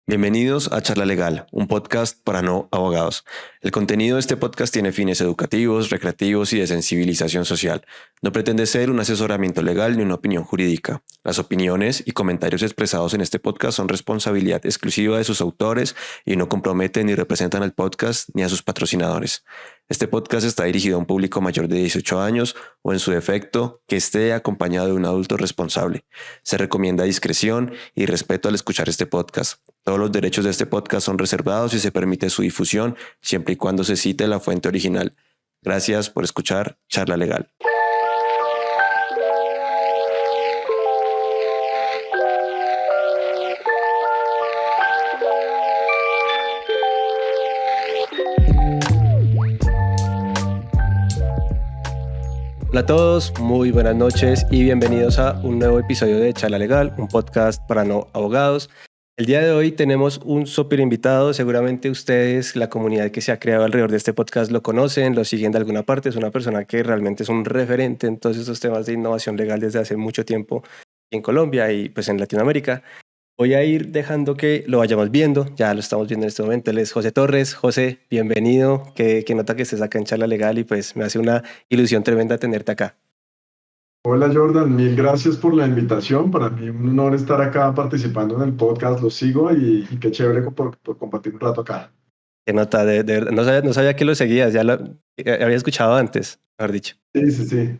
Bienvenidos a Charla Legal, un podcast para no abogados. El contenido de este podcast tiene fines educativos, recreativos y de sensibilización social. No pretende ser un asesoramiento legal ni una opinión jurídica. Las opiniones y comentarios expresados en este podcast son responsabilidad exclusiva de sus autores y no comprometen ni representan al podcast ni a sus patrocinadores. Este podcast está dirigido a un público mayor de 18 años o, en su defecto, que esté acompañado de un adulto responsable. Se recomienda discreción y respeto al escuchar este podcast. Todos los derechos de este podcast son reservados y se permite su difusión siempre y cuando se cite la fuente original. Gracias por escuchar Charla Legal. Hola a todos, muy buenas noches y bienvenidos a un nuevo episodio de Charla Legal, un podcast para no abogados. El día de hoy tenemos un súper invitado. Seguramente ustedes, la comunidad que se ha creado alrededor de este podcast, lo conocen, lo siguen de alguna parte. Es una persona que realmente es un referente en todos estos temas de innovación legal desde hace mucho tiempo en Colombia y pues en Latinoamérica. Voy a ir dejando que lo vayamos viendo. Ya lo estamos viendo en este momento. Él es José Torres. José, bienvenido. Que nota que estés acá en Charla Legal y pues me hace una ilusión tremenda tenerte acá. Hola Jordan, mil gracias por la invitación. Para mí un honor estar acá participando en el podcast, lo sigo y qué chévere por compartir un rato acá. Qué nota, de verdad, no sabía que lo seguías, ya lo había escuchado antes, mejor dicho. Sí.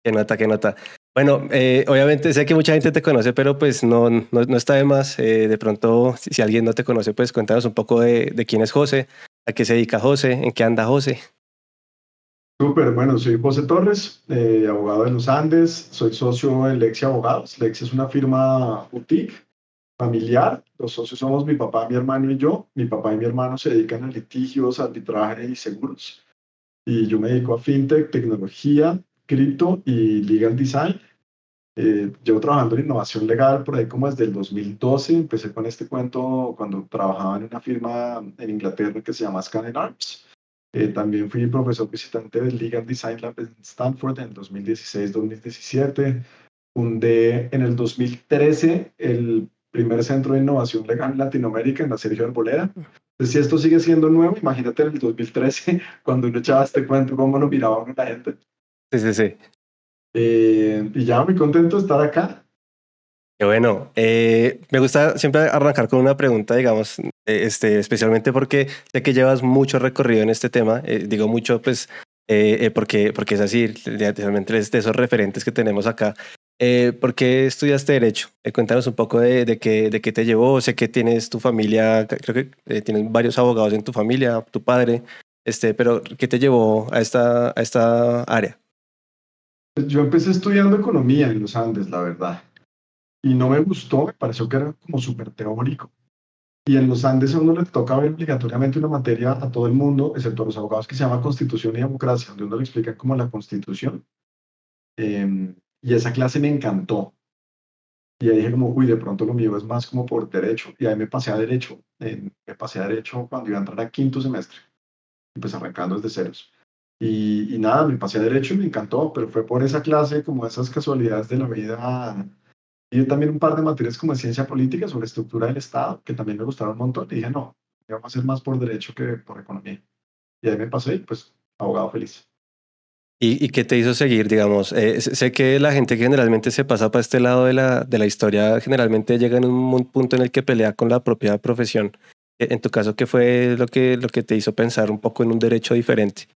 Qué nota, qué nota. Bueno, obviamente sé que mucha gente te conoce, pero pues no está de más. De pronto, si alguien no te conoce, pues cuéntanos un poco de quién es José, a qué se dedica José, en qué anda José. Súper, bueno, soy José Torres, abogado de los Andes, soy socio en Lexia Abogados. Lexia es una firma boutique familiar. Los socios somos mi papá, mi hermano y yo. Mi papá y mi hermano se dedican a litigios, arbitraje y seguros. Y yo me dedico a fintech, tecnología, cripto y legal design. Llevo trabajando en innovación legal por ahí como desde el 2012. Empecé con este cuento cuando trabajaba en una firma en Inglaterra que se llama Scanner Arts. También fui profesor visitante del Legal Design Lab en Stanford en 2016-2017. Fundé en el 2013 el primer centro de innovación legal en Latinoamérica, en la Sergio Arboleda. Entonces, si esto sigue siendo nuevo, imagínate en el 2013, cuando uno echaba este cuento, cómo lo miraba uno la gente. Sí. Y ya muy contento de estar acá. Qué bueno. Me gusta siempre arrancar con una pregunta, digamos, especialmente porque sé que llevas mucho recorrido en este tema. Digo mucho, pues, porque es así, realmente es de esos referentes que tenemos acá. ¿Por qué estudiaste Derecho? Cuéntanos un poco de qué te llevó. Sé que tienes tu familia, creo que tienes varios abogados en tu familia, tu padre, pero ¿qué te llevó a esta área? Yo empecé estudiando economía en los Andes, la verdad, y no me gustó, me pareció que era como súper teórico. Y en los Andes a uno le toca ver obligatoriamente una materia a todo el mundo, excepto a los abogados, que se llama Constitución y Democracia, donde uno le explica como la Constitución. Y esa clase me encantó. Y ahí dije como, uy, de pronto lo mío es más como por derecho. Y ahí me pasé a derecho. Me pasé a derecho cuando iba a entrar a quinto semestre. Y pues arrancando desde ceros. Y nada, me pasé a derecho y me encantó, pero fue por esa clase, como esas casualidades de la vida. Y también un par de materias como de ciencia política sobre estructura del Estado, que también me gustaron un montón. Y dije, no, vamos a hacer más por derecho que por economía. Y ahí me pasé y pues abogado feliz. ¿Y qué te hizo seguir, digamos? Sé que la gente que generalmente se pasa para este lado de la historia generalmente llega en un punto en el que pelea con la propia profesión. En tu caso, ¿qué fue lo que te hizo pensar un poco en un derecho diferente?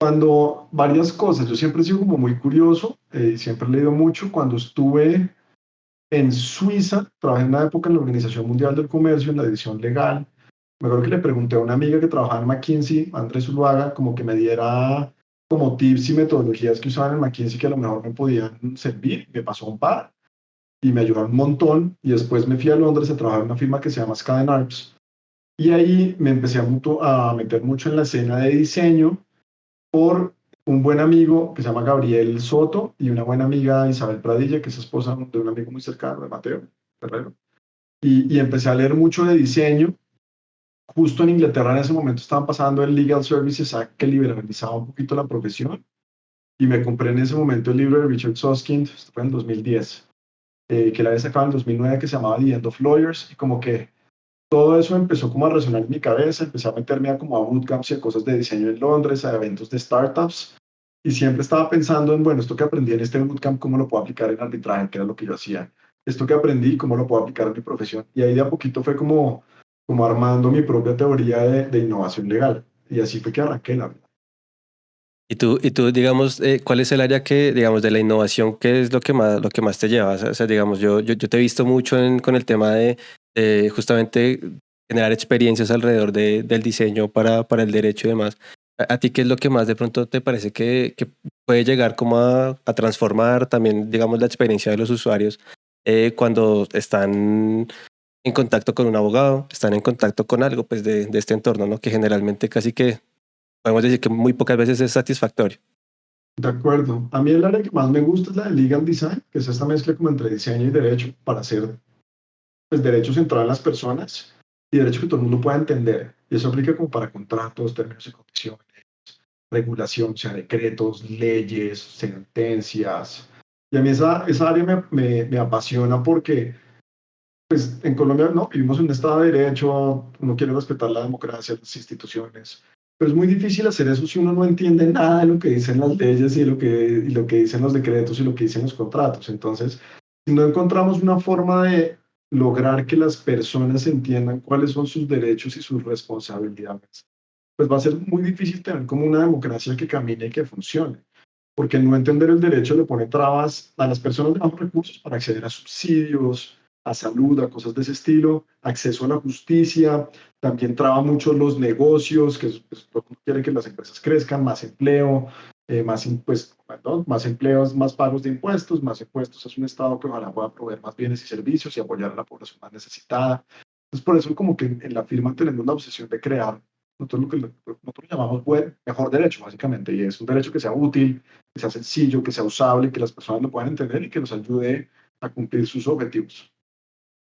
Cuando varias cosas, yo siempre he sido como muy curioso, siempre he leído mucho. Cuando estuve en Suiza, trabajé en una época en la Organización Mundial del Comercio, en la edición legal. Me acuerdo que le pregunté a una amiga que trabajaba en McKinsey, Andrés Zuluaga, como que me diera como tips y metodologías que usaban en McKinsey que a lo mejor me podían servir. Me pasó un par y me ayudaron un montón. Y después me fui a Londres a trabajar en una firma que se llama Skadden Arps. Y ahí me empecé a meter mucho en la escena de diseño por un buen amigo que se llama Gabriel Soto y una buena amiga Isabel Pradilla, que es esposa de un amigo muy cercano, de Mateo Ferrero. Y empecé a leer mucho de diseño. Justo en Inglaterra en ese momento estaban pasando el Legal Services Act que liberalizaba un poquito la profesión y me compré en ese momento el libro de Richard Susskind, esto fue en 2010. que la había sacado en 2009, que se llamaba The End of Lawyers, y como que todo eso empezó como a resonar en mi cabeza, empecé a meterme a como a bootcamps y a cosas de diseño en Londres, a eventos de startups, y siempre estaba pensando en, bueno, esto que aprendí en este bootcamp, ¿cómo lo puedo aplicar en arbitraje? Que era lo que yo hacía. Esto que aprendí, ¿cómo lo puedo aplicar en mi profesión? Y ahí de a poquito fue como armando mi propia teoría de innovación legal. Y así fue que arranqué, la verdad. Y tú, digamos, ¿cuál es el área que, digamos, de la innovación, qué es lo que más te lleva? O sea, digamos, yo te he visto mucho con el tema de justamente generar experiencias alrededor del diseño para el derecho y demás. ¿A ti qué es lo que más de pronto te parece que puede llegar como a transformar también, digamos, la experiencia de los usuarios cuando están en contacto con un abogado, están en contacto con algo pues de este entorno, ¿no? Que generalmente casi que podemos decir que muy pocas veces es satisfactorio. De acuerdo. A mí el área que más me gusta es la de legal design, que es esta mezcla como entre diseño y derecho para hacer pues, derecho centrado en las personas y derecho que todo el mundo pueda entender. Y eso aplica como para contratos, términos y condiciones, regulación, o sea, decretos, leyes, sentencias. Y a mí esa área me apasiona porque pues, en Colombia no vivimos en un estado de derecho, uno quiere respetar la democracia, las instituciones, pero es muy difícil hacer eso si uno no entiende nada de lo que dicen las leyes y lo que dicen los decretos y lo que dicen los contratos. Entonces, si no encontramos una forma de lograr que las personas entiendan cuáles son sus derechos y sus responsabilidades, pues va a ser muy difícil tener como una democracia que camine y que funcione, porque no entender el derecho le pone trabas a las personas de bajos recursos para acceder a subsidios, a salud, a cosas de ese estilo, acceso a la justicia, también traba mucho los negocios, que pues, todo el mundo quiere que las empresas crezcan, más empleo, pues, ¿no? Más empleos, más pagos de impuestos, más impuestos es un Estado que ojalá pueda proveer más bienes y servicios y apoyar a la población más necesitada. Entonces, por eso como que en la firma tenemos la obsesión de crear nosotros llamamos mejor derecho, básicamente, y es un derecho que sea útil, que sea sencillo, que sea usable, que las personas lo puedan entender y que nos ayude a cumplir sus objetivos.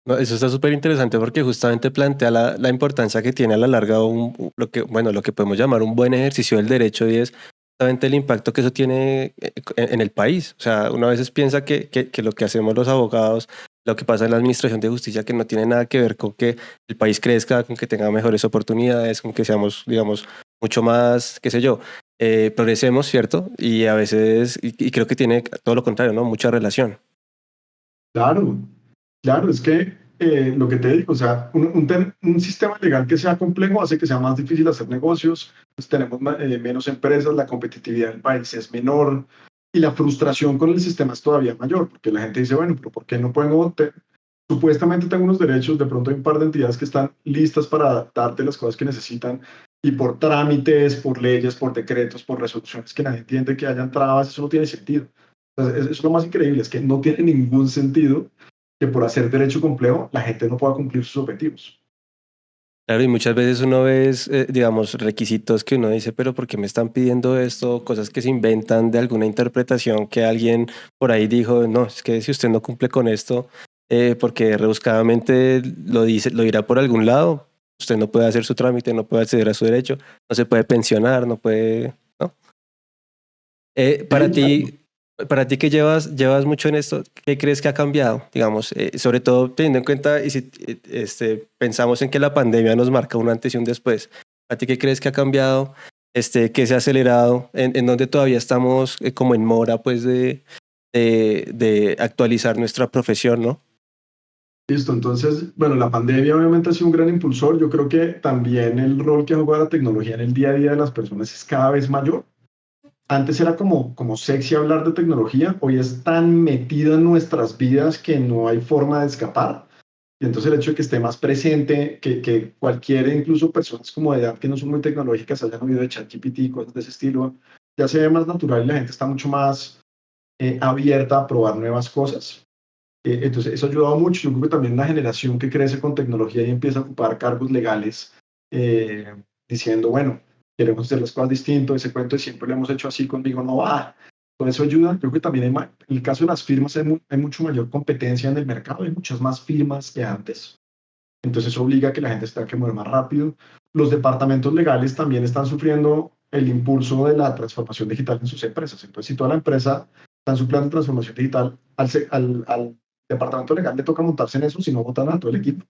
No, eso está súper interesante porque justamente plantea la importancia que tiene a la larga lo que podemos llamar un buen ejercicio del derecho y es justamente el impacto que eso tiene en el país. O sea, uno a veces piensa que lo que hacemos los abogados, lo que pasa en la administración de justicia, que no tiene nada que ver con que el país crezca, con que tenga mejores oportunidades, con que seamos, digamos, mucho más, qué sé yo, progresemos, ¿cierto? Y a veces, y creo que tiene todo lo contrario, ¿no? Mucha relación. Claro, claro, es que lo que te digo, o sea, un sistema legal que sea complejo hace que sea más difícil hacer negocios, pues tenemos menos empresas, la competitividad del país es menor y la frustración con el sistema es todavía mayor, porque la gente dice, bueno, pero ¿por qué no puedo? Supuestamente tengo unos derechos, de pronto hay un par de entidades que están listas para darte las cosas que necesitan y por trámites, por leyes, por decretos, por resoluciones que nadie entiende que hayan trabas, eso no tiene sentido. Entonces, eso es lo más increíble, es que no tiene ningún sentido que por hacer derecho complejo la gente no pueda cumplir sus objetivos. Claro, y muchas veces uno ve, digamos, requisitos que uno dice, pero ¿por qué me están pidiendo esto? Cosas que se inventan de alguna interpretación que alguien por ahí dijo, no, es que si usted no cumple con esto, porque rebuscadamente lo dice, lo dirá por algún lado, usted no puede hacer su trámite, no puede acceder a su derecho, no se puede pensionar, no puede, ¿no? Eh, Sí, para claro. ti, para ti que llevas mucho en esto, ¿qué crees que ha cambiado? Digamos, sobre todo teniendo en cuenta y si pensamos en que la pandemia nos marca un antes y un después. ¿A ti qué crees que ha cambiado? ¿Qué se ha acelerado? ¿En donde todavía estamos como en mora pues de actualizar nuestra profesión, ¿no? Listo, entonces, bueno, la pandemia obviamente ha sido un gran impulsor. Yo creo que también el rol que ha jugado la tecnología en el día a día de las personas es cada vez mayor. Antes era como sexy hablar de tecnología, hoy es tan metido en nuestras vidas que no hay forma de escapar. Y entonces el hecho de que esté más presente, que cualquiera, incluso personas como de edad que no son muy tecnológicas, hayan oído de ChatGPT y cosas de ese estilo, ya se ve más natural y la gente está mucho más abierta a probar nuevas cosas. Entonces eso ha ayudado mucho. Yo creo que también una generación que crece con tecnología y empieza a ocupar cargos legales, eh, diciendo, bueno, queremos hacer las cosas distinto, ese cuento de siempre lo hemos hecho así, conmigo no va. Todo eso ayuda. Yo creo que también en el caso de las firmas hay mucho mayor competencia en el mercado, hay muchas más firmas que antes. Entonces eso obliga a que la gente se tenga que mover más rápido. Los departamentos legales también están sufriendo el impulso de la transformación digital en sus empresas. Entonces, si toda la empresa está en su plan de transformación digital, al departamento legal le toca montarse en eso, si no votan a todo el equipo.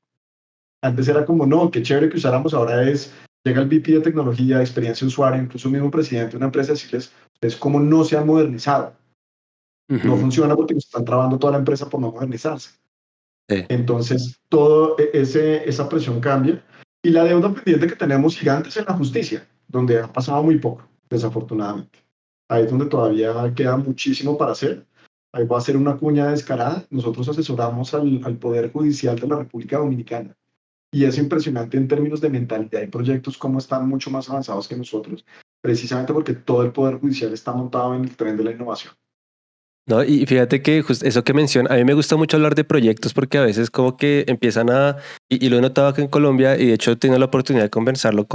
Antes era como, no, qué chévere que usáramos, ahora llega el VP de tecnología, de experiencia de usuario, incluso mismo presidente de una empresa, decirles, es como no se han modernizado. No funciona porque nos están trabando toda la empresa por no modernizarse. Sí. Entonces, esa presión cambia. Y la deuda pendiente que tenemos gigantes en la justicia, donde ha pasado muy poco, desafortunadamente. Ahí es donde todavía queda muchísimo para hacer. Ahí va a ser una cuña descarada. Nosotros asesoramos al Poder Judicial de la República Dominicana. Y es impresionante en términos de mentalidad y proyectos cómo están mucho más avanzados que nosotros, precisamente porque todo el Poder Judicial está montado en el tren de la innovación. No, y fíjate que eso que menciona, a mí me gusta mucho hablar de proyectos porque a veces como que empiezan y lo he notado acá en Colombia y de hecho he tenido la oportunidad de conversarlo,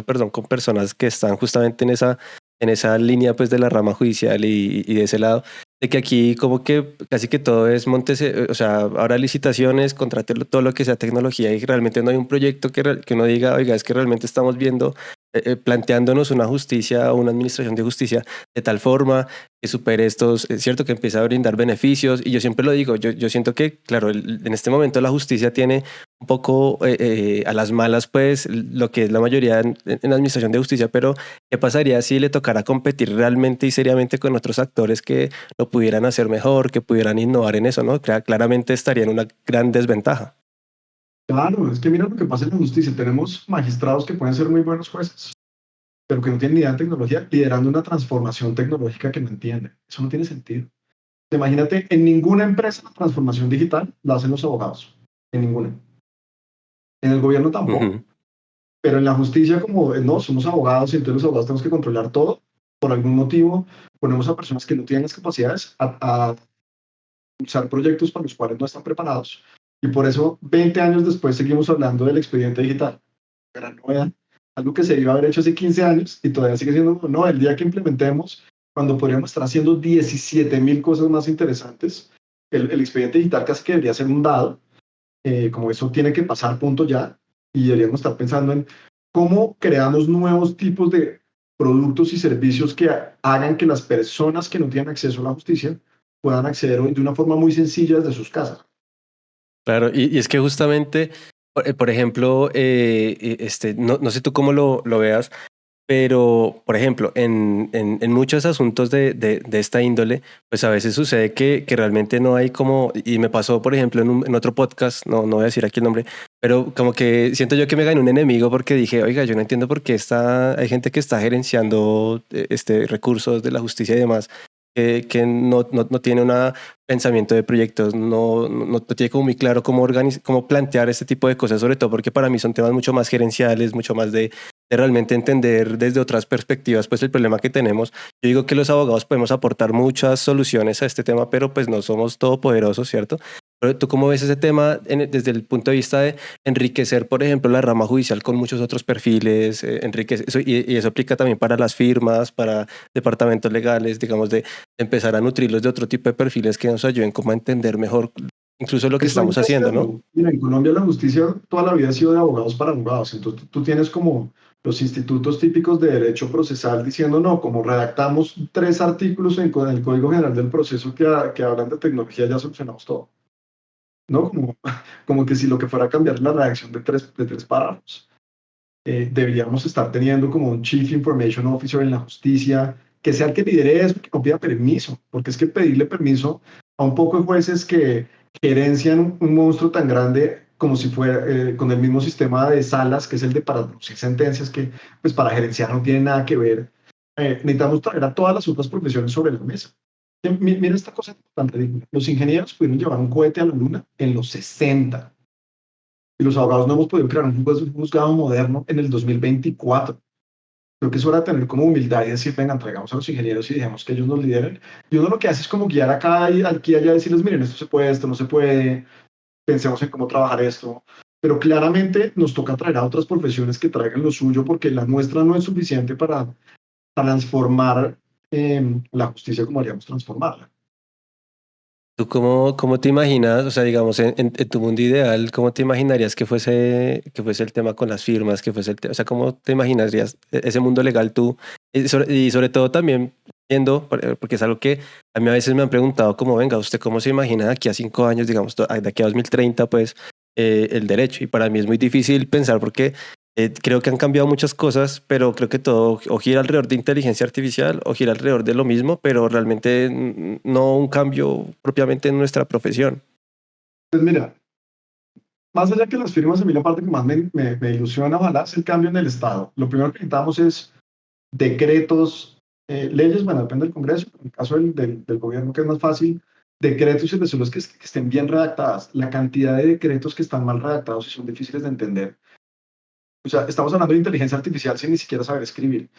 perdón, con personas que están justamente en esa línea pues de la rama judicial y de ese lado, de que aquí como que casi que todo es o sea, ahora licitaciones, contrate todo lo que sea tecnología y realmente no hay un proyecto que uno diga, oiga, es que realmente estamos viendo, planteándonos una justicia o una administración de justicia de tal forma que supere estos, es cierto que empieza a brindar beneficios y yo siempre lo digo, yo siento que, claro, en este momento la justicia tiene un poco a las malas pues lo que es la mayoría en la administración de justicia, pero ¿qué pasaría si le tocara competir realmente y seriamente con otros actores que lo pudieran hacer mejor, que pudieran innovar en eso, ¿no? Claramente estaría en una gran desventaja. Claro, es que mira lo que pasa en la justicia. Tenemos magistrados que pueden ser muy buenos jueces, pero que no tienen ni idea de tecnología, liderando una transformación tecnológica que no entienden. Eso no tiene sentido. Imagínate, en ninguna empresa la transformación digital la hacen los abogados. En ninguna. En el gobierno tampoco. Ujú. Pero en la justicia, como no, somos abogados y entonces los abogados tenemos que controlar todo, por algún motivo ponemos a personas que no tienen las capacidades a usar proyectos para los cuales no están preparados. Y por eso, 20 años después, seguimos hablando del expediente digital. Gran novedad. Algo que se iba a haber hecho hace 15 años y todavía sigue siendo, no, el día que implementemos, cuando podríamos estar haciendo 17.000 cosas más interesantes, el expediente digital casi que debería ser un dado, como eso tiene que pasar punto ya, y deberíamos estar pensando en cómo creamos nuevos tipos de productos y servicios que hagan que las personas que no tienen acceso a la justicia puedan acceder hoy de una forma muy sencilla desde sus casas. Claro, y es que justamente, por ejemplo, no sé tú cómo lo veas, pero, por ejemplo, en muchos asuntos de esta índole, pues a veces sucede que realmente no hay como, y me pasó, por ejemplo, en otro podcast, no voy a decir aquí el nombre, pero como que siento yo que me gané un enemigo porque dije, oiga, yo no entiendo por qué hay gente que está gerenciando recursos de la justicia y demás, que no tiene un pensamiento de proyectos, no tiene como muy claro cómo plantear este tipo de cosas, sobre todo porque para mí son temas mucho más gerenciales, mucho más de realmente entender desde otras perspectivas pues el problema que tenemos. Yo digo que los abogados podemos aportar muchas soluciones a este tema, pero pues no somos todopoderosos, ¿cierto? Pero ¿tú cómo ves ese tema desde el punto de vista de enriquecer, por ejemplo, la rama judicial con muchos otros perfiles? Y eso aplica también para las firmas, para departamentos legales, digamos, de empezar a nutrirlos de otro tipo de perfiles que nos ayuden como a entender mejor incluso lo que Eso hay estamos que haciendo, ¿no? hacerlo. Mira, en Colombia la justicia toda la vida ha sido de abogados para abogados. Entonces tú tienes como los institutos típicos de derecho procesal diciendo, no, como redactamos 3 artículos en el Código General del Proceso que hablan de tecnología, ya solucionamos todo. ¿No? Como que si lo que fuera a cambiar es la redacción de tres párrafos. Deberíamos estar teniendo como un Chief Information Officer en la justicia, que sea el que lidere eso, que no pida permiso, porque es que pedirle permiso a un poco de jueces que gerencian un monstruo tan grande como si fuera con el mismo sistema de salas, que es el de para producir sentencias, que pues para gerenciar no tiene nada que ver. Necesitamos traer a todas las otras profesiones sobre la mesa. Mira esta cosa tan ridícula. Los ingenieros pudieron llevar un cohete a la luna en los 60 y los abogados no hemos podido crear un juzgado moderno en el 2024. Creo que es hora de tener como humildad y decir, venga, traigamos a los ingenieros y dejemos que ellos nos lideren. Y uno lo que hace es como guiar acá y aquí y allá, decirles, miren, esto se puede, esto no se puede, pensemos en cómo trabajar esto. Pero claramente nos toca traer a otras profesiones que traigan lo suyo porque la nuestra no es suficiente para transformar la justicia como haríamos transformarla. ¿Tú cómo te imaginas, o sea, digamos, en tu mundo ideal, cómo te imaginarías que fuese el tema con las firmas, o sea, cómo te imaginarías ese mundo legal tú? Y sobre todo también, yendo, porque es algo que a mí a veces me han preguntado como, venga, ¿usted cómo se imagina de aquí a 5 años, digamos, de aquí a 2030, pues, el derecho? Y para mí es muy difícil pensar porque creo que han cambiado muchas cosas, pero creo que todo o gira alrededor de inteligencia artificial o gira alrededor de lo mismo, pero realmente no un cambio propiamente en nuestra profesión. Pues mira, más allá que las firmas, a mí la parte que más me ilusiona, ojalá, es el cambio en el Estado. Lo primero que necesitamos es decretos, leyes, bueno, depende del Congreso, en el caso del gobierno que es más fácil, decretos y resoluciones que estén bien redactadas. La cantidad de decretos que están mal redactados y son difíciles de entender. O sea, estamos hablando de inteligencia artificial sin ni siquiera saber escribir.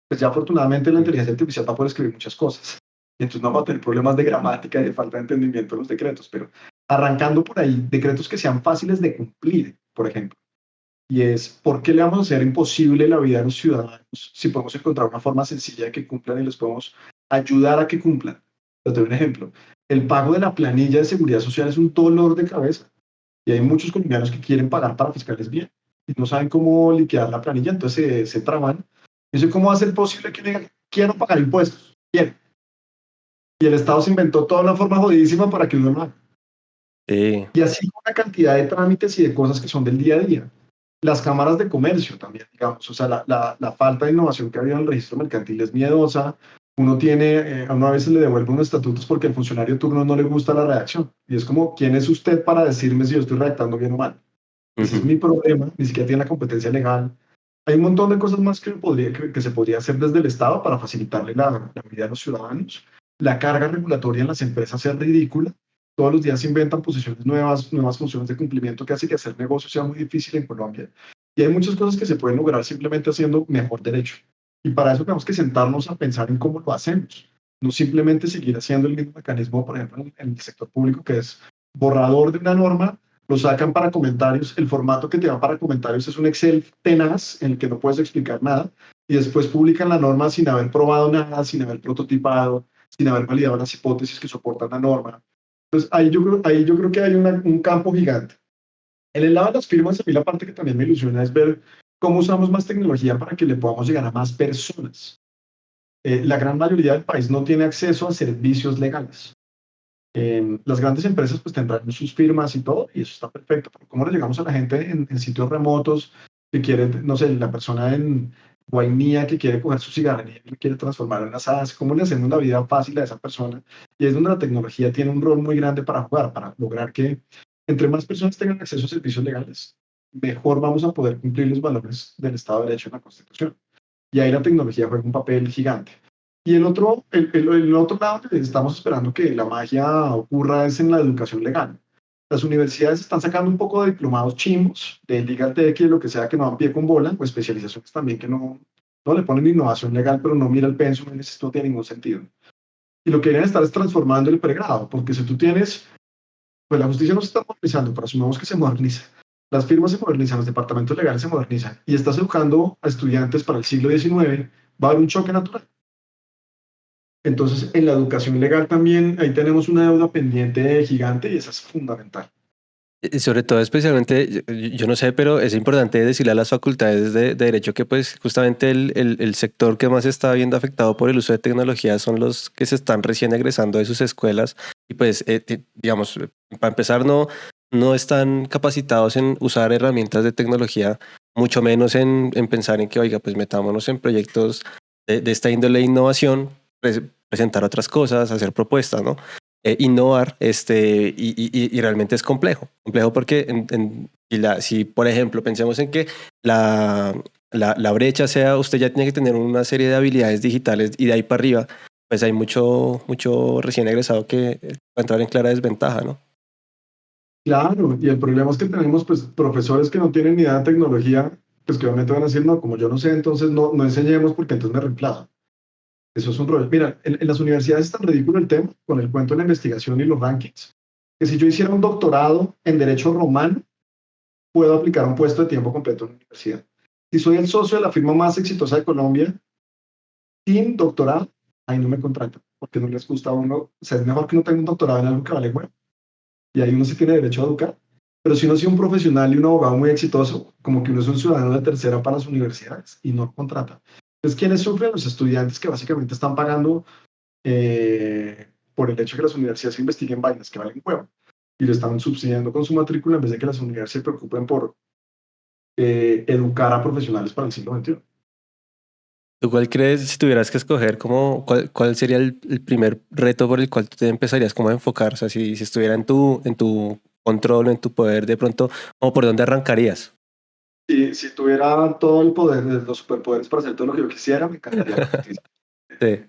Pues ya afortunadamente la inteligencia artificial va a poder escribir muchas cosas. Y entonces no va a tener problemas de gramática y de falta de entendimiento de los decretos. Pero arrancando por ahí, decretos que sean fáciles de cumplir, por ejemplo. Y es, ¿por qué le vamos a hacer imposible la vida a los ciudadanos si podemos encontrar una forma sencilla de que cumplan y les podemos ayudar a que cumplan? Te doy un ejemplo. El pago de la planilla de seguridad social es un dolor de cabeza. Y hay muchos colombianos que quieren pagar para fiscales bien y no saben cómo liquidar la planilla, entonces se traban. Y eso, ¿cómo va a ser posible que digan, quiero pagar impuestos? Quiero. Y el Estado se inventó toda una forma jodidísima para que uno no haga. Sí. Y así una cantidad de trámites y de cosas que son del día a día. Las cámaras de comercio también, digamos, o sea, la falta de innovación que ha habido en el registro mercantil es miedosa. Uno tiene, a uno a veces le devuelve unos estatutos porque al funcionario de turno no le gusta la redacción. Y es como, ¿quién es usted para decirme si yo estoy redactando bien o mal? Ese es mi problema, ni siquiera tiene la competencia legal. Hay un montón de cosas más que se podría hacer desde el Estado para facilitarle la vida a los ciudadanos. La carga regulatoria en las empresas es ridícula. Todos los días se inventan posiciones nuevas, nuevas funciones de cumplimiento que hace que hacer negocio sea muy difícil en Colombia. Y hay muchas cosas que se pueden lograr simplemente haciendo mejor derecho. Y para eso tenemos que sentarnos a pensar en cómo lo hacemos. No simplemente seguir haciendo el mismo mecanismo, por ejemplo, en el sector público, que es borrador de una norma, lo sacan para comentarios, el formato que te da para comentarios es un Excel tenaz en el que no puedes explicar nada, y después publican la norma sin haber probado nada, sin haber prototipado, sin haber validado las hipótesis que soportan la norma. Entonces, ahí yo creo que hay un campo gigante. En el lado de las firmas, a mí la parte que también me ilusiona es ver cómo usamos más tecnología para que le podamos llegar a más personas. La gran mayoría del país no tiene acceso a servicios legales. Las grandes empresas pues tendrán sus firmas y todo, y eso está perfecto, pero ¿cómo le llegamos a la gente en sitios remotos que quiere, no sé, la persona en Guainía que quiere coger su cigarrería y lo quiere transformar en una SAS? ¿Cómo le hacemos la vida fácil a esa persona? Y es donde la tecnología tiene un rol muy grande para jugar, para lograr que entre más personas tengan acceso a servicios legales, mejor vamos a poder cumplir los valores del Estado de Derecho en la Constitución. Y ahí la tecnología juega un papel gigante. Y el otro lado que estamos esperando que la magia ocurra es en la educación legal. Las universidades están sacando un poco de diplomados chimbos, de Legal Tech y de lo que sea que no dan pie con bola, o especializaciones también que no le ponen innovación legal, pero no mira el pensum y esto no tiene ningún sentido. Y lo que quieren estar es transformando el pregrado, porque si tú tienes, pues la justicia no se está modernizando, pero asumamos que se moderniza. Las firmas se modernizan, los departamentos legales se modernizan, y estás educando a estudiantes para el siglo XIX, va a haber un choque natural. Entonces, en la educación legal también, ahí tenemos una deuda pendiente gigante y esa es fundamental. Y sobre todo, especialmente, yo no sé, pero es importante decirle a las facultades de derecho que pues justamente el sector que más está viendo afectado por el uso de tecnología son los que se están recién egresando de sus escuelas y pues, digamos, para empezar, no están capacitados en usar herramientas de tecnología, mucho menos en pensar en que, oiga, pues metámonos en proyectos de esta índole de innovación, presentar otras cosas, hacer propuestas, ¿no? Innovar y realmente es complejo porque si por ejemplo pensemos en que la brecha sea usted ya tiene que tener una serie de habilidades digitales y de ahí para arriba pues hay mucho recién egresado que va a entrar en clara desventaja, ¿no? Claro, y el problema es que tenemos pues profesores que no tienen ni idea de tecnología, pues que obviamente van a decir, no, como yo no sé, entonces no enseñemos porque entonces me reemplazan. Eso es un rollo. Mira, en las universidades es tan ridículo el tema, con el cuento de la investigación y los rankings, que si yo hiciera un doctorado en Derecho Romano, puedo aplicar un puesto de tiempo completo en la universidad. Si soy el socio de la firma más exitosa de Colombia, sin doctorado, ahí no me contratan, porque no les gusta a uno. O sea, es mejor que uno tenga un doctorado en algo que vale huevo. Y ahí uno sí tiene derecho a educar. Pero si uno es un profesional y un abogado muy exitoso, como que uno es un ciudadano de tercera para las universidades y no lo contrata. Entonces, ¿quiénes sufren? Los estudiantes que básicamente están pagando por el hecho de que las universidades investiguen vainas que valen huevo y lo están subsidiando con su matrícula en vez de que las universidades se preocupen por educar a profesionales para el siglo XXI. ¿Tú cuál crees, si tuvieras que escoger, cuál sería el primer reto por el cual tú te empezarías como a enfocar? O sea, si estuviera en tu control, en tu poder, de pronto, ¿o por dónde arrancarías? Si tuviera todo el poder, los superpoderes para hacer todo lo que yo quisiera, me encantaría la justicia. Sí,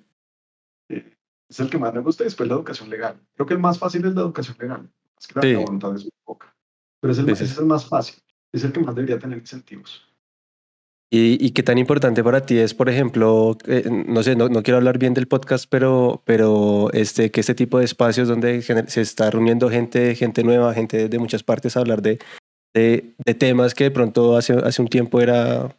Eh, es el que más me gusta y después la educación legal. Creo que el más fácil es la educación legal, es que la sí, voluntad es muy poca. Pero sí, ese sí. es el más fácil, es el que más debería tener incentivos. ¿Y qué tan importante para ti es, por ejemplo, no sé, no quiero hablar bien del podcast, pero que este tipo de espacios donde se está reuniendo gente nueva, gente de muchas partes a hablar de temas que de pronto hace un tiempo era,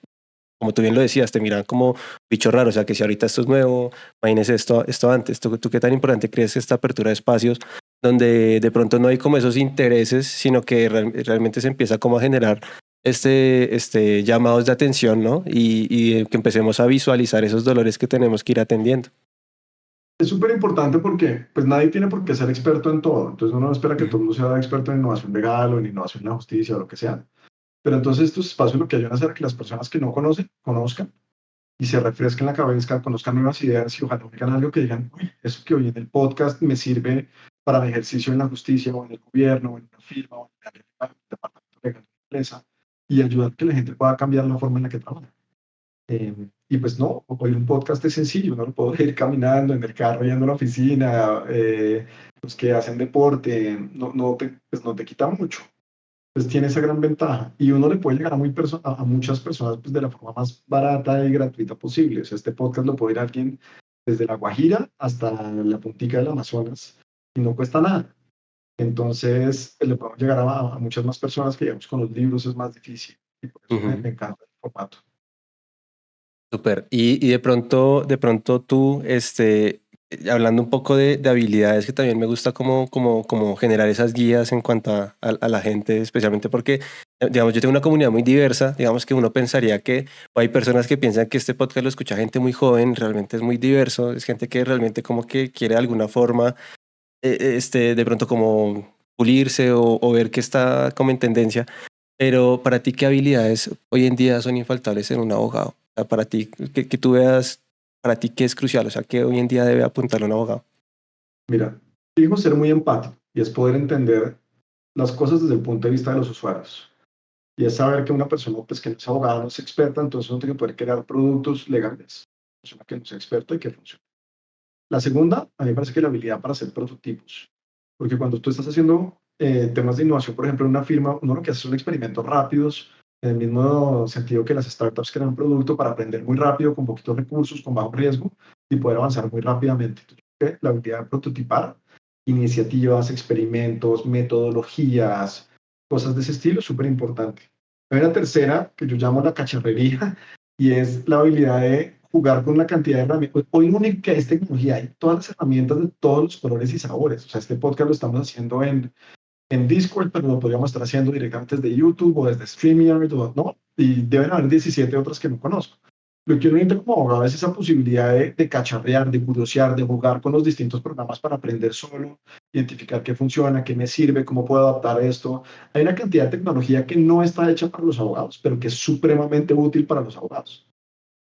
como tú bien lo decías, te miran como bicho raro, o sea, que si ahorita esto es nuevo, imagínese esto antes. ¿Tú qué tan importante crees esta apertura de espacios donde de pronto no hay como esos intereses, sino que realmente se empieza como a generar llamados de atención, ¿no? Y que empecemos a visualizar esos dolores que tenemos que ir atendiendo. Es súper importante porque pues nadie tiene por qué ser experto en todo. Entonces uno no espera que todo Ujú. el mundo sea experto en innovación legal o en innovación en la justicia o lo que sea. Pero entonces estos espacios lo que ayudan a hacer es que las personas que no conocen, conozcan y se refresquen la cabeza, conozcan nuevas ideas y ojalá oigan algo que digan, uy, eso que oí en el podcast me sirve para mi ejercicio en la justicia o en el gobierno o en una firma o en el departamento legal de una empresa y ayudar a que la gente pueda cambiar la forma en la que trabaja. Y pues no, hoy un podcast es sencillo, uno lo puede ir caminando en el carro, yendo a la oficina, los que hacen deporte, pues no te quita mucho. Pues tiene esa gran ventaja y uno le puede llegar a muchas personas pues de la forma más barata y gratuita posible. O sea, este podcast lo puede ir alguien desde La Guajira hasta la puntica del Amazonas y no cuesta nada. Entonces, le podemos llegar a muchas más personas que digamos con los libros es más difícil y por eso me Ujú. encanta el formato. Súper. Y de pronto tú, hablando un poco de habilidades, que también me gusta como generar esas guías en cuanto a la gente, especialmente porque, digamos, yo tengo una comunidad muy diversa, digamos que uno pensaría que o hay personas que piensan que este podcast lo escucha gente muy joven, realmente es muy diverso, es gente que realmente como que quiere de alguna forma, de pronto como pulirse o ver qué está como en tendencia. Pero para ti, ¿qué habilidades hoy en día son infaltables en un abogado? O sea, para ti, que tú veas, para ti, ¿qué es crucial? O sea, ¿qué hoy en día debe apuntar un abogado? Mira, digo ser muy empático y es poder entender las cosas desde el punto de vista de los usuarios. Y es saber que una persona pues, que no es abogada, no es experta, entonces no tiene que poder crear productos legales. Una persona que no sea experta y que funcione. La segunda, a mí me parece que la habilidad para hacer prototipos. Porque cuando tú estás haciendo temas de innovación, por ejemplo, en una firma, uno lo que hace son experimentos rápidos, en el mismo sentido que las startups crean un producto para aprender muy rápido, con poquitos recursos, con bajo riesgo y poder avanzar muy rápidamente. Entonces, la habilidad de prototipar iniciativas, experimentos, metodologías, cosas de ese estilo es súper importante. Hay una tercera que yo llamo la cacharrería y es la habilidad de jugar con una cantidad de herramientas. Hoy lo único que es tecnología, hay todas las herramientas de todos los colores y sabores. O sea, este podcast lo estamos haciendo en Discord, pero lo podríamos estar haciendo directamente desde YouTube o desde StreamYard, o, ¿no? Y deben haber 17 otras que no conozco. Lo que uno intenta como abogado es esa posibilidad de cacharrear, de curiosear, de jugar con los distintos programas para aprender solo, identificar qué funciona, qué me sirve, cómo puedo adaptar esto. Hay una cantidad de tecnología que no está hecha para los abogados, pero que es supremamente útil para los abogados.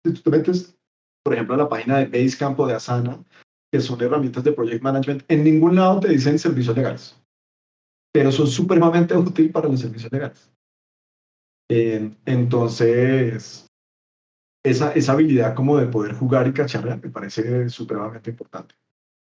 Si tú te metes, por ejemplo, a la página de Basecamp o de Asana, que son herramientas de project management, en ningún lado te dicen servicios legales, pero son supremamente útiles para los servicios legales. Entonces, esa habilidad como de poder jugar y cacharrear me parece supremamente importante.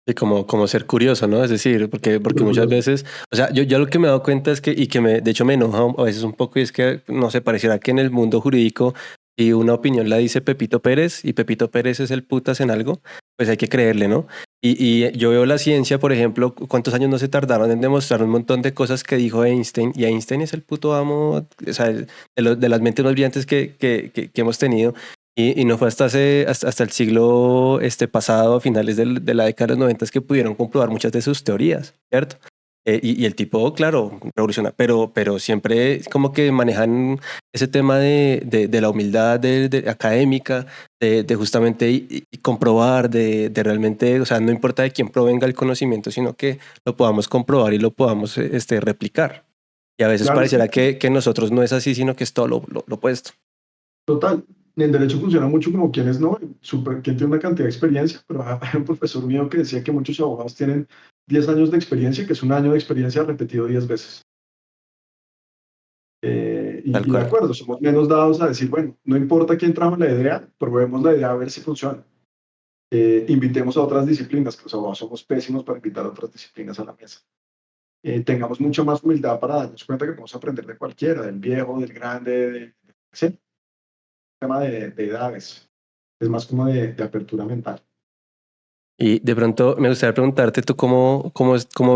Y como ser curioso, ¿no? Es decir, porque Súper muchas curioso. veces, o sea, yo lo que me he dado cuenta es que, y que de hecho me enoja a veces un poco, y es que, no sé, pareciera que en el mundo jurídico, si una opinión la dice Pepito Pérez, y Pepito Pérez es el putas en algo, pues hay que creerle, ¿no? Y yo veo la ciencia, por ejemplo, cuántos años no se tardaron en demostrar un montón de cosas que dijo Einstein, y Einstein es el puto amo, o sea, de las mentes más brillantes que hemos tenido. Y no fue hasta el siglo pasado, a finales de la década de los 90, que pudieron comprobar muchas de sus teorías, ¿cierto? Y el tipo, claro, revoluciona, pero siempre como que manejan ese tema de la humildad de académica, de justamente y comprobar, de realmente, o sea, no importa de quién provenga el conocimiento, sino que lo podamos comprobar y lo podamos replicar. Y a veces Claro, es pareciera que, que nosotros no es así, sino que es todo lo opuesto. total, en derecho funciona mucho como quienes no, quien tiene una cantidad de experiencia, pero hay un profesor mío que decía que muchos abogados tienen 10 años de experiencia, que es un año de experiencia repetido 10 veces. Tal Y de cual. acuerdo, somos menos dados a decir, bueno, no importa quién trajo la idea, probemos la idea a ver si funciona. Invitemos a otras disciplinas, que los abogados somos pésimos para invitar a otras disciplinas a la mesa. Tengamos mucha más humildad para darnos cuenta que podemos aprender de cualquiera, del viejo, del grande, sí, tema de edades, es más como de apertura mental. Y de pronto me gustaría preguntarte tú cómo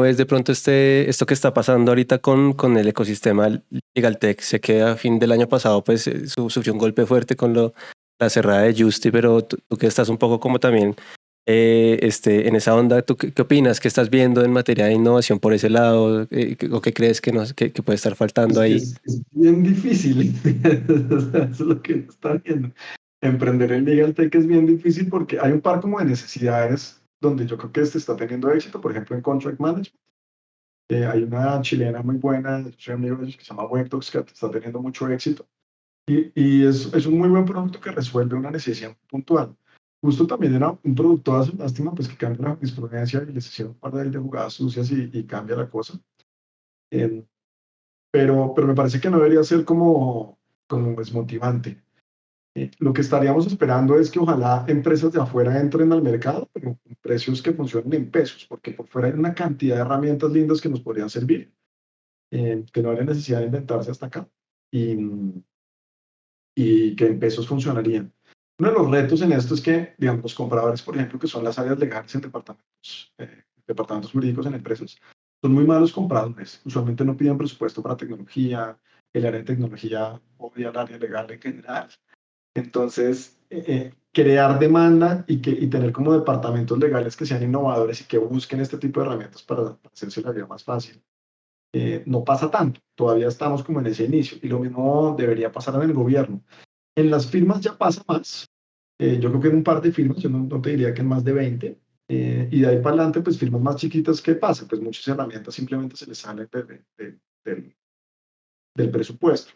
ves de pronto esto que está pasando ahorita con el ecosistema LegalTech. Sé que a fin del año pasado pues sufrió un golpe fuerte con la cerrada de Justy, pero tú que estás un poco como también en esa onda, ¿tú qué opinas? ¿Qué estás viendo en materia de innovación por ese lado? ¿O qué crees que puede estar faltando ahí? Es bien difícil, eso es lo que está viendo. Emprender en Legal Tech es bien difícil porque hay un par como de necesidades donde yo creo que este está teniendo éxito, por ejemplo en Contract Management. Hay una chilena muy buena, yo soy amigo de ellos, que se llama Webdocs, que está teniendo mucho éxito. Y es un muy buen producto que resuelve una necesidad puntual. Justo también era un producto, hace lástima, pues que cambia la jurisprudencia y les hicieron un par de jugadas sucias y cambia la cosa. Eh, pero me parece que no debería ser como desmotivante. Lo que estaríamos esperando es que ojalá empresas de afuera entren al mercado, pero con precios que funcionen en pesos, porque por fuera hay una cantidad de herramientas lindas que nos podrían servir, que no hay necesidad de inventarse hasta acá. Y, y que en pesos funcionarían. Uno de los retos en esto es que, digamos, los compradores, por ejemplo, que son las áreas legales en departamentos jurídicos en empresas, son muy malos compradores. Usualmente no piden presupuesto para tecnología, el área de tecnología odia el área legal en general. Entonces, crear demanda y tener como departamentos legales que sean innovadores y que busquen este tipo de herramientas para hacerse la vida más fácil. No pasa tanto, todavía estamos como en ese inicio y lo mismo debería pasar en el gobierno. En las firmas ya pasa más. Yo creo que en un par de firmas, yo no te diría que en más de 20. Y de ahí para adelante, pues firmas más chiquitas, ¿qué pasa? Pues muchas herramientas simplemente se les salen del presupuesto.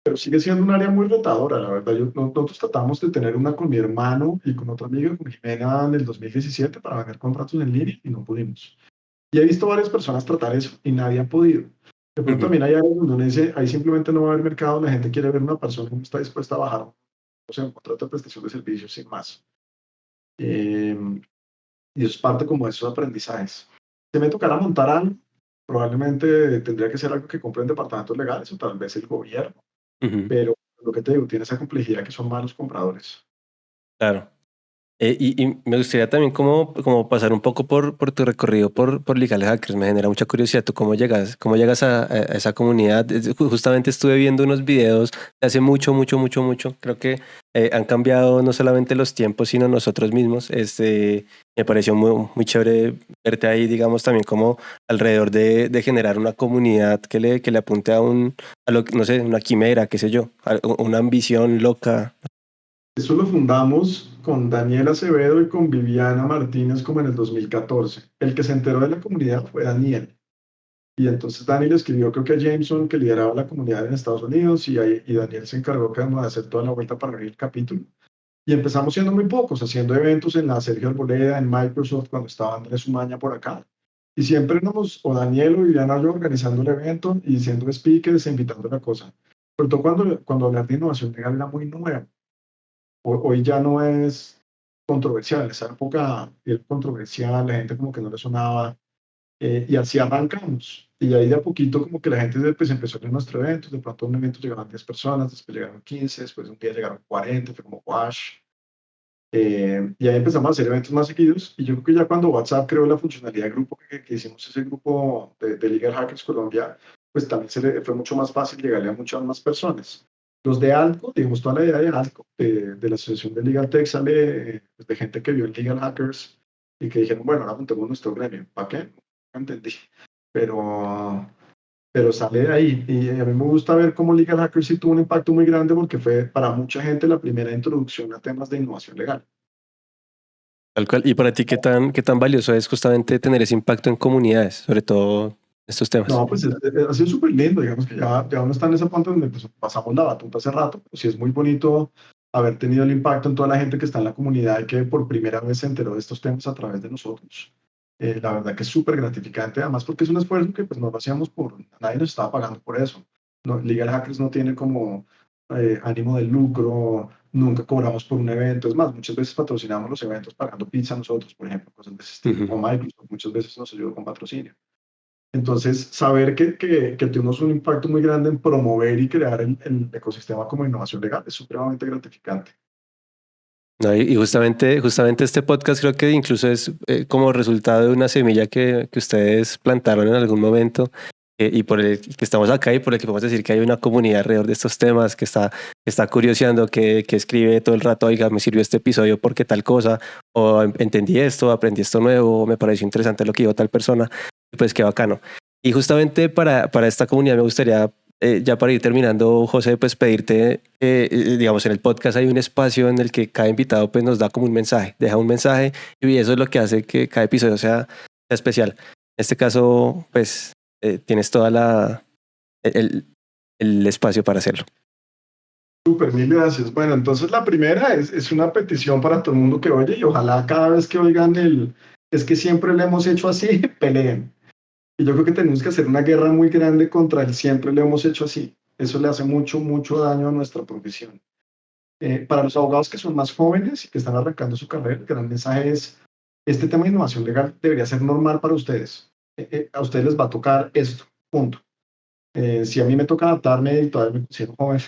Pero sigue siendo un área muy retadora, la verdad. Nosotros tratamos de tener una con mi hermano y con otra amiga, con Jimena, en el 2017 para vender contratos en línea y no pudimos. Y he visto varias personas tratar eso y nadie ha podido. De pronto Ujú. también hay áreas donde uno dice, ahí simplemente no va a haber mercado, la gente quiere ver una persona que no está dispuesta a bajar, o sea, un contrato de prestación de servicios sin más. Eh, y eso es parte como de esos aprendizajes. Si me tocara montar algo, probablemente tendría que ser algo que compren departamentos legales o tal vez el gobierno, Ujú. pero lo que te digo, tiene esa complejidad que son malos compradores. Claro. Y me gustaría también como pasar un poco por tu recorrido por Legal Hackers. Me genera mucha curiosidad. ¿Tú cómo llegas a esa comunidad? Justamente estuve viendo unos videos de hace mucho, mucho, mucho, mucho. Creo que han cambiado no solamente los tiempos, sino nosotros mismos. Me pareció muy, muy chévere verte ahí, digamos, también como alrededor de generar una comunidad que le apunte no sé, una quimera, qué sé yo, una ambición loca. Eso lo fundamos con Daniel Acevedo y con Viviana Martínez como en el 2014. El que se enteró de la comunidad fue Daniel. Y entonces Daniel escribió, creo que a Jameson, que lideraba la comunidad en Estados Unidos, y Daniel se encargó como de hacer toda la vuelta para abrir el capítulo. Y empezamos siendo muy pocos, haciendo eventos en la Sergio Arboleda, en Microsoft, cuando estaba Andrés Umaña por acá. Y siempre éramos, o Daniel o Viviana o yo, organizando el evento y siendo speakers e invitando a la cosa. Sobre todo cuando hablar de innovación legal era muy nuevo. Hoy ya no es controversial, en esa época era controversial, la gente como que no le sonaba, y así arrancamos. Y ahí de a poquito como que la gente pues, empezó a ir a nuestro evento, de pronto a un evento llegaban 10 personas, después llegaron 15, después un día llegaron 40, fue como wash. Y ahí empezamos a hacer eventos más seguidos, y yo creo que ya cuando WhatsApp creó la funcionalidad de grupo, que hicimos ese grupo de Legal Hackers Colombia, pues también fue mucho más fácil llegarle a muchas más personas. Los de ALCO, digamos, toda la idea de ALCO, de la Asociación de Legal Tech, sale pues, de gente que vio en Legal Hackers y que dijeron, bueno, ahora montemos nuestro gremio. ¿Para qué? entendí, pero sale de ahí. Y a mí me gusta ver cómo Legal Hackers sí tuvo un impacto muy grande porque fue para mucha gente la primera introducción a temas de innovación legal. Tal cual. Y para ti, qué tan valioso es justamente tener ese impacto en comunidades, sobre todo estos temas? No, pues ha sido súper lindo, digamos que ya uno está en ese punto donde pues, pasamos la batuta hace rato, pues sí es muy bonito haber tenido el impacto en toda la gente que está en la comunidad y que por primera vez se enteró de estos temas a través de nosotros. La verdad que es súper gratificante, además porque es un esfuerzo que pues no lo hacíamos nadie nos estaba pagando por eso. No, Legal Hackers no tiene como ánimo de lucro, nunca cobramos por un evento, es más, muchas veces patrocinamos los eventos pagando pizza nosotros, por ejemplo, cosas de ese estilo, o Microsoft muchas veces nos ayuda con patrocinio. Entonces, saber que tenemos un impacto muy grande en promover y crear el ecosistema como innovación legal es supremamente gratificante. No, y justamente este podcast creo que incluso es como resultado de una semilla que ustedes plantaron en algún momento y por el que estamos acá y por el que podemos decir que hay una comunidad alrededor de estos temas que está curioseando, que escribe todo el rato, oiga, me sirvió este episodio porque tal cosa, o entendí esto, aprendí esto nuevo, o me pareció interesante lo que dijo tal persona, pues qué bacano. Y justamente para esta comunidad me gustaría ya para ir terminando, José, pues pedirte, digamos, en el podcast hay un espacio en el que cada invitado pues nos da como un mensaje, deja un mensaje y eso es lo que hace que cada episodio sea especial. En este caso, pues tienes toda el, el espacio para hacerlo. Súper, mil gracias. Bueno, entonces la primera es una petición para todo el mundo que oye y ojalá cada vez que oigan es que siempre lo hemos hecho así, peleen. Y yo creo que tenemos que hacer una guerra muy grande contra el siempre lo hemos hecho así. Eso le hace mucho, mucho daño a nuestra profesión. Para los abogados que son más jóvenes y que están arrancando su carrera, el gran mensaje es, este tema de innovación legal debería ser normal para ustedes. A ustedes les va a tocar esto, punto. Si a mí me toca adaptarme y todavía me considero joven,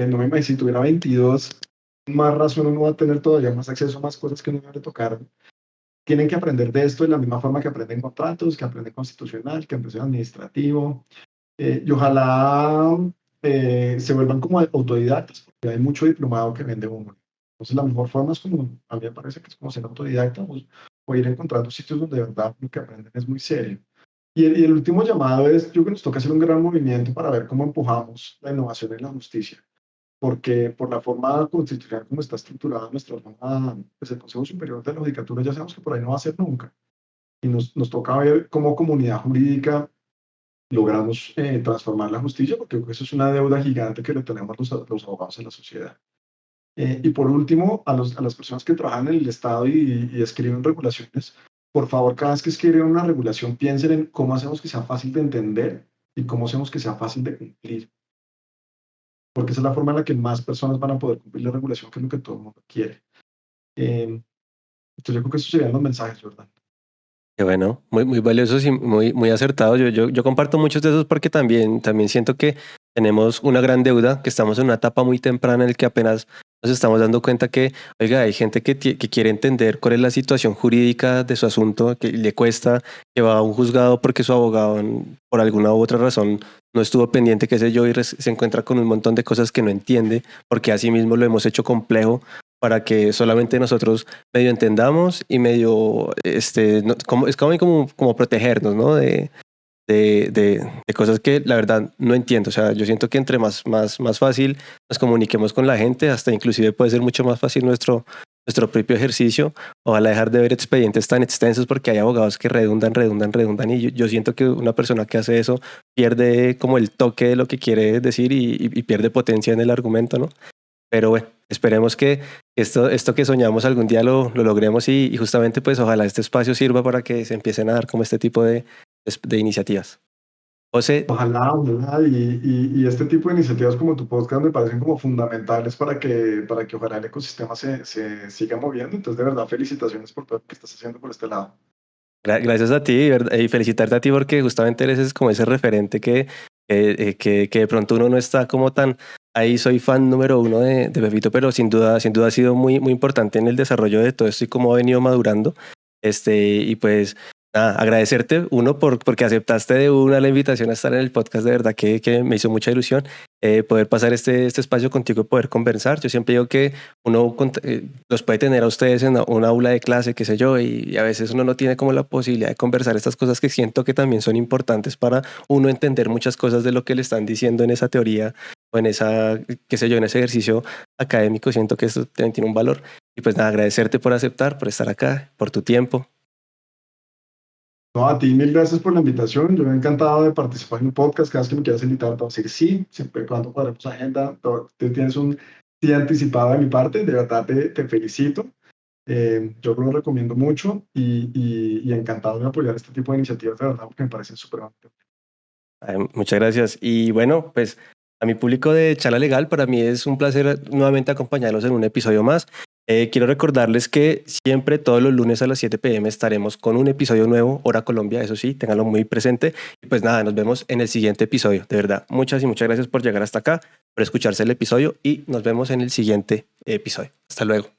no me imagino si tuviera 22, más razón uno va a tener todavía más acceso a más cosas que no me van a tocar. Tienen que aprender de esto de la misma forma que aprenden contratos, que aprenden constitucional, que aprenden administrativo, y ojalá se vuelvan como autodidactas, porque hay mucho diplomado que vende uno. Entonces la mejor forma es como, a mí me parece que es como ser autodidacta o ir encontrando sitios donde de verdad lo que aprenden es muy serio. Y el último llamado es, yo creo que nos toca hacer un gran movimiento para ver cómo empujamos la innovación en la justicia, porque por la forma constitucional como está estructurada nuestra norma, pues el Consejo Superior de la Judicatura ya sabemos que por ahí no va a ser nunca. Y nos toca ver cómo comunidad jurídica logramos transformar la justicia, porque eso es una deuda gigante que le tenemos los abogados en la sociedad. Y por último, a las personas que trabajan en el Estado y escriben regulaciones, por favor, cada vez que escriben una regulación, piensen en cómo hacemos que sea fácil de entender y cómo hacemos que sea fácil de cumplir. Porque esa es la forma en la que más personas van a poder cumplir la regulación, que es lo que todo el mundo quiere. Entonces yo creo que esos serían los mensajes, ¿verdad? Qué bueno, muy valiosos y muy acertados. Yo comparto muchos de esos porque también siento que tenemos una gran deuda, que estamos en una etapa muy temprana en el que apenas nos estamos dando cuenta que, oiga, hay gente que quiere entender cuál es la situación jurídica de su asunto, que le cuesta, que va a un juzgado porque su abogado por alguna u otra razón no estuvo pendiente, qué sé yo, y se encuentra con un montón de cosas que no entiende, porque así mismo lo hemos hecho complejo para que solamente nosotros medio entendamos y medio, es como protegernos, ¿no? De cosas que la verdad no entiendo. O sea, yo siento que entre más fácil nos comuniquemos con la gente, hasta inclusive puede ser mucho más fácil nuestro propio ejercicio. Ojalá dejar de ver expedientes tan extensos porque hay abogados que redundan y yo siento que una persona que hace eso pierde como el toque de lo que quiere decir y pierde potencia en el argumento, ¿no? Pero bueno, esperemos que esto que soñamos algún día lo logremos y justamente pues ojalá este espacio sirva para que se empiecen a dar como este tipo de iniciativas. José, Ojalá, y este tipo de iniciativas como tu podcast me parecen como fundamentales para que ojalá el ecosistema se siga moviendo. Entonces, de verdad, felicitaciones por todo lo que estás haciendo por este lado. gracias a ti ¿verdad? Y felicitarte a ti porque justamente eres como ese referente que de pronto uno no está como tan... Ahí soy fan número uno de Pepito, pero sin duda ha sido muy importante en el desarrollo de todo esto y cómo ha venido madurando. Y pues Nada, agradecerte, uno, porque aceptaste de una la invitación a estar en el podcast, de verdad que me hizo mucha ilusión poder pasar este espacio contigo y poder conversar. Yo siempre digo que uno los puede tener a ustedes en una aula de clase, qué sé yo, y a veces uno no tiene como la posibilidad de conversar estas cosas que siento que también son importantes para uno entender muchas cosas de lo que le están diciendo en esa teoría o en esa, qué sé yo, en ese ejercicio académico. Siento que esto también tiene un valor. Y pues nada, agradecerte por aceptar, por estar acá, por tu tiempo. No, a ti mil gracias por la invitación. Yo me he encantado de participar en un podcast. Cada vez que me quieras invitar, te voy a decir sí, siempre y cuando cuadremos agenda. Tú tienes un sí anticipado de mi parte. De verdad te felicito. Yo lo recomiendo mucho y encantado de apoyar este tipo de iniciativas, de verdad, porque me parecen súper útiles. Ay, muchas gracias. Y bueno, pues a mi público de Charla Legal, para mí es un placer nuevamente acompañarlos en un episodio más. Quiero recordarles que siempre todos los lunes a las 7 p.m. estaremos con un episodio nuevo, Hora Colombia, eso sí, ténganlo muy presente. Y pues nada, nos vemos en el siguiente episodio. De verdad, muchas y muchas gracias por llegar hasta acá, por escucharse el episodio y nos vemos en el siguiente episodio. Hasta luego.